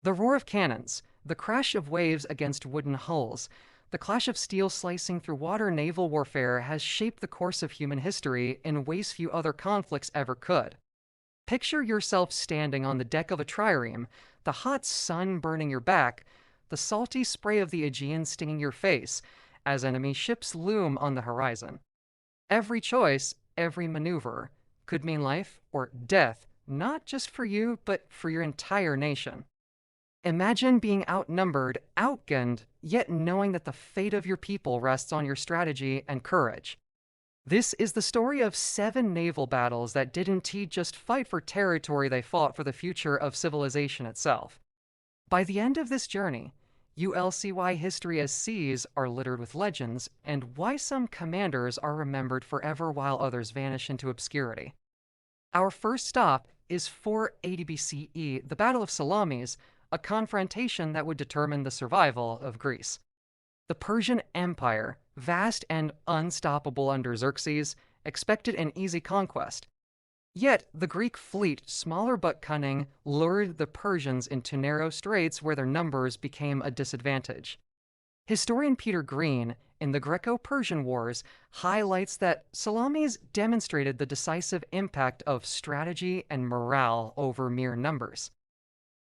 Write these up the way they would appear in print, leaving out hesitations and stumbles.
The roar of cannons, the crash of waves against wooden hulls, the clash of steel slicing through water. Naval warfare has shaped the course of human history in ways few other conflicts ever could. Picture yourself standing on the deck of a trireme, the hot sun burning your back, the salty spray of the Aegean stinging your face, as enemy ships loom on the horizon. Every choice, every maneuver, could mean life or death, not just for you, but for your entire nation. Imagine being outnumbered, outgunned, yet knowing that the fate of your people rests on your strategy and courage. This is the story of 7 naval battles that didn't indeed just fight for territory, they fought for the future of civilization itself. By the end of this journey, you'll see why history as seas are littered with legends, and why some commanders are remembered forever while others vanish into obscurity. Our first stop is 480 BCE, the Battle of Salamis, a confrontation that would determine the survival of Greece. The Persian Empire, vast and unstoppable under Xerxes, expected an easy conquest. Yet the Greek fleet, smaller but cunning, lured the Persians into narrow straits where their numbers became a disadvantage. Historian Peter Green, in the Greco-Persian Wars, highlights that Salamis demonstrated the decisive impact of strategy and morale over mere numbers.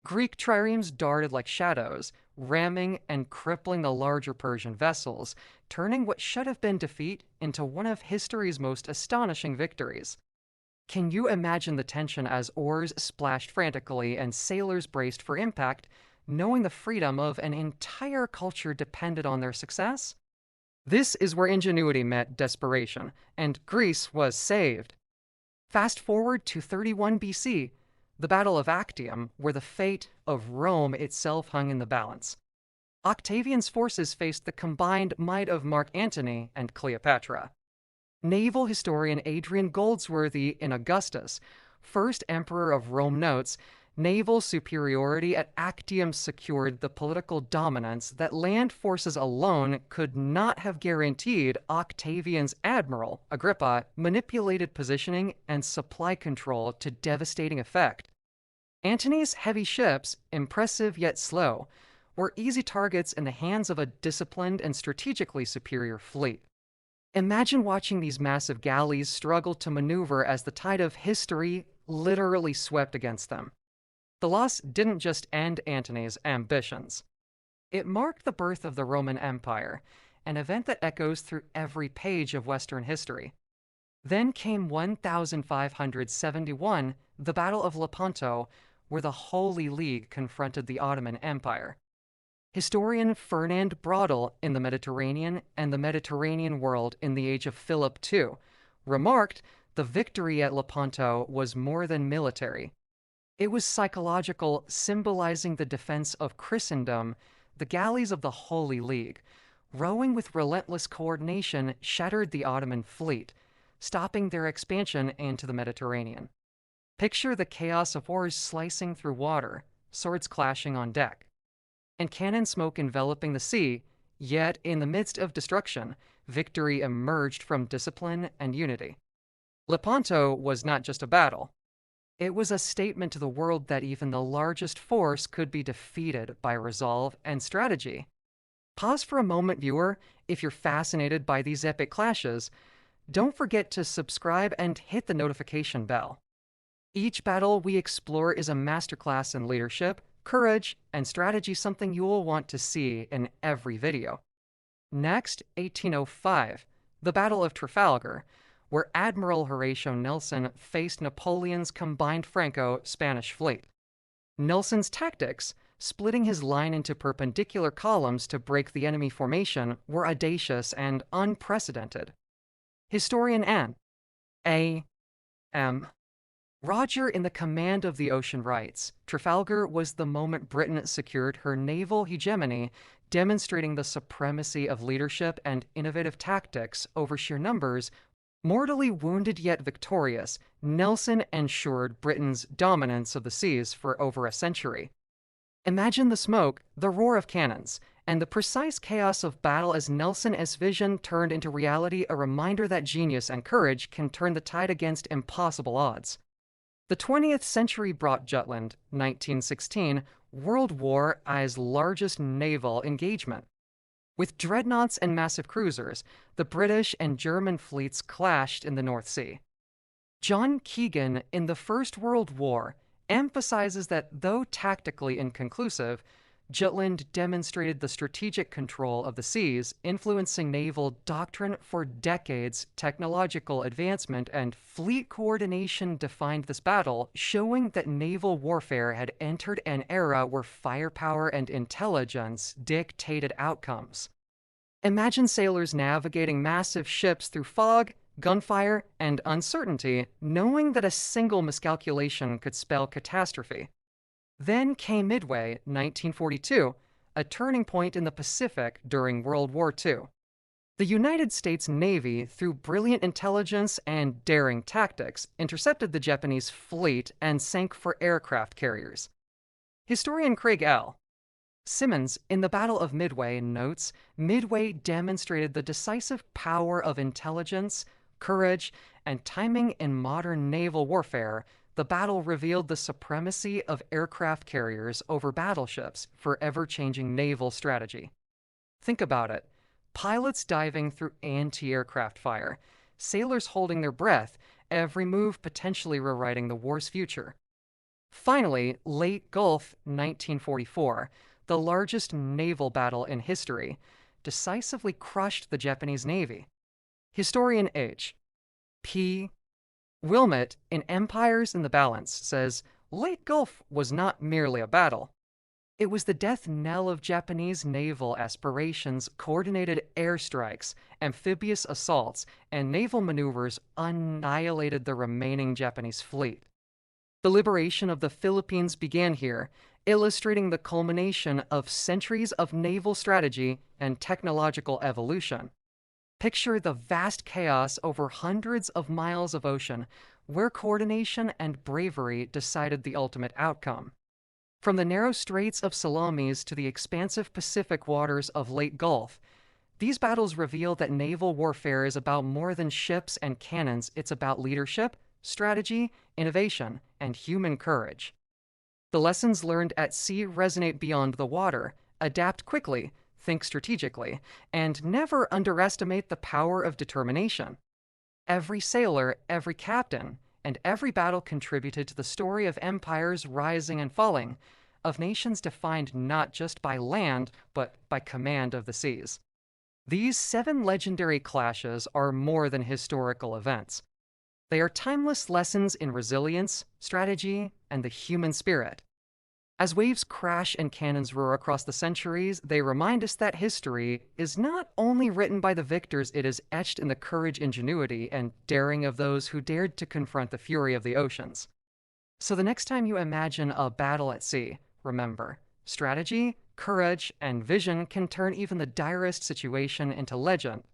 Greek triremes darted like shadows, ramming and crippling the larger Persian vessels, turning what should have been defeat into one of history's most astonishing victories. Can you imagine the tension as oars splashed frantically and sailors braced for impact, knowing the freedom of an entire culture depended on their success? This is where ingenuity met desperation, and Greece was saved. Fast forward to 31 BC, the Battle of Actium, where the fate of Rome itself hung in the balance. Octavian's forces faced the combined might of Mark Antony and Cleopatra. Naval historian Adrian Goldsworthy in Augustus, first emperor of Rome, notes, naval superiority at Actium secured the political dominance that land forces alone could not have guaranteed. Octavian's admiral, Agrippa, manipulated positioning and supply control to devastating effect. Antony's heavy ships, impressive yet slow, were easy targets in the hands of a disciplined and strategically superior fleet. Imagine watching these massive galleys struggle to maneuver as the tide of history literally swept against them. The loss didn't just end Antony's ambitions. It marked the birth of the Roman Empire, an event that echoes through every page of Western history. Then came 1571, the Battle of Lepanto, where the Holy League confronted the Ottoman Empire. Historian Fernand Braudel in The Mediterranean and the Mediterranean World in the Age of Philip II remarked the victory at Lepanto was more than military. It was psychological, symbolizing the defense of Christendom. The galleys of the Holy League, rowing with relentless coordination, shattered the Ottoman fleet, stopping their expansion into the Mediterranean. Picture the chaos of oars slicing through water, swords clashing on deck, and cannon smoke enveloping the sea, yet in the midst of destruction, victory emerged from discipline and unity. Lepanto was not just a battle. It was a statement to the world that even the largest force could be defeated by resolve and strategy. Pause for a moment, viewer, if you're fascinated by these epic clashes. Don't forget to subscribe and hit the notification bell. Each battle we explore is a masterclass in leadership, courage, and strategy, something you will want to see in every video. Next, 1805, the Battle of Trafalgar, where Admiral Horatio Nelson faced Napoleon's combined Franco-Spanish fleet. Nelson's tactics, splitting his line into perpendicular columns to break the enemy formation, were audacious and unprecedented. Historian N.A.M. Rodger in the command of the ocean writes, Trafalgar was the moment Britain secured her naval hegemony, demonstrating the supremacy of leadership and innovative tactics over sheer numbers. Mortally wounded yet victorious, Nelson ensured Britain's dominance of the seas for over a century. Imagine the smoke, the roar of cannons, and the precise chaos of battle as Nelson's vision turned into reality, a reminder that genius and courage can turn the tide against impossible odds. The 20th century brought Jutland, 1916, World War I's largest naval engagement. With dreadnoughts and massive cruisers, the British and German fleets clashed in the North Sea. John Keegan, in the First World War, emphasizes that though tactically inconclusive, Jutland demonstrated the strategic control of the seas, influencing naval doctrine for decades. Technological advancement and fleet coordination defined this battle, showing that naval warfare had entered an era where firepower and intelligence dictated outcomes. Imagine sailors navigating massive ships through fog, gunfire, and uncertainty, knowing that a single miscalculation could spell catastrophe. Then came Midway, 1942, a turning point in the Pacific during World War II. The United States Navy, through brilliant intelligence and daring tactics, intercepted the Japanese fleet and sank 4 aircraft carriers. Historian Craig Symonds, in the Battle of Midway, notes Midway demonstrated the decisive power of intelligence, courage, and timing in modern naval warfare. The battle revealed the supremacy of aircraft carriers over battleships for ever-changing naval strategy. Think about it. Pilots diving through anti-aircraft fire, sailors holding their breath, every move potentially rewriting the war's future. Finally, Lake Gulf, 1944, the largest naval battle in history, decisively crushed the Japanese Navy. Historian P. Wilmot, in Empires in the Balance, says Lake Gulf was not merely a battle. It was the death knell of Japanese naval aspirations. Coordinated airstrikes, amphibious assaults, and naval maneuvers annihilated the remaining Japanese fleet. The liberation of the Philippines began here, illustrating the culmination of centuries of naval strategy and technological evolution. Picture the vast chaos over hundreds of miles of ocean, where coordination and bravery decided the ultimate outcome. From the narrow straits of Salamis to the expansive Pacific waters of Lake Gulf, these battles reveal that naval warfare is about more than ships and cannons. It's about leadership, strategy, innovation, and human courage. The lessons learned at sea resonate beyond the water. Adapt quickly, think strategically, and never underestimate the power of determination. Every sailor, every captain, and every battle contributed to the story of empires rising and falling, of nations defined not just by land, but by command of the seas. These 7 legendary clashes are more than historical events. They are timeless lessons in resilience, strategy, and the human spirit. As waves crash and cannons roar across the centuries, they remind us that history is not only written by the victors, it is etched in the courage, ingenuity, and daring of those who dared to confront the fury of the oceans. So the next time you imagine a battle at sea, remember, strategy, courage, and vision can turn even the direst situation into legend.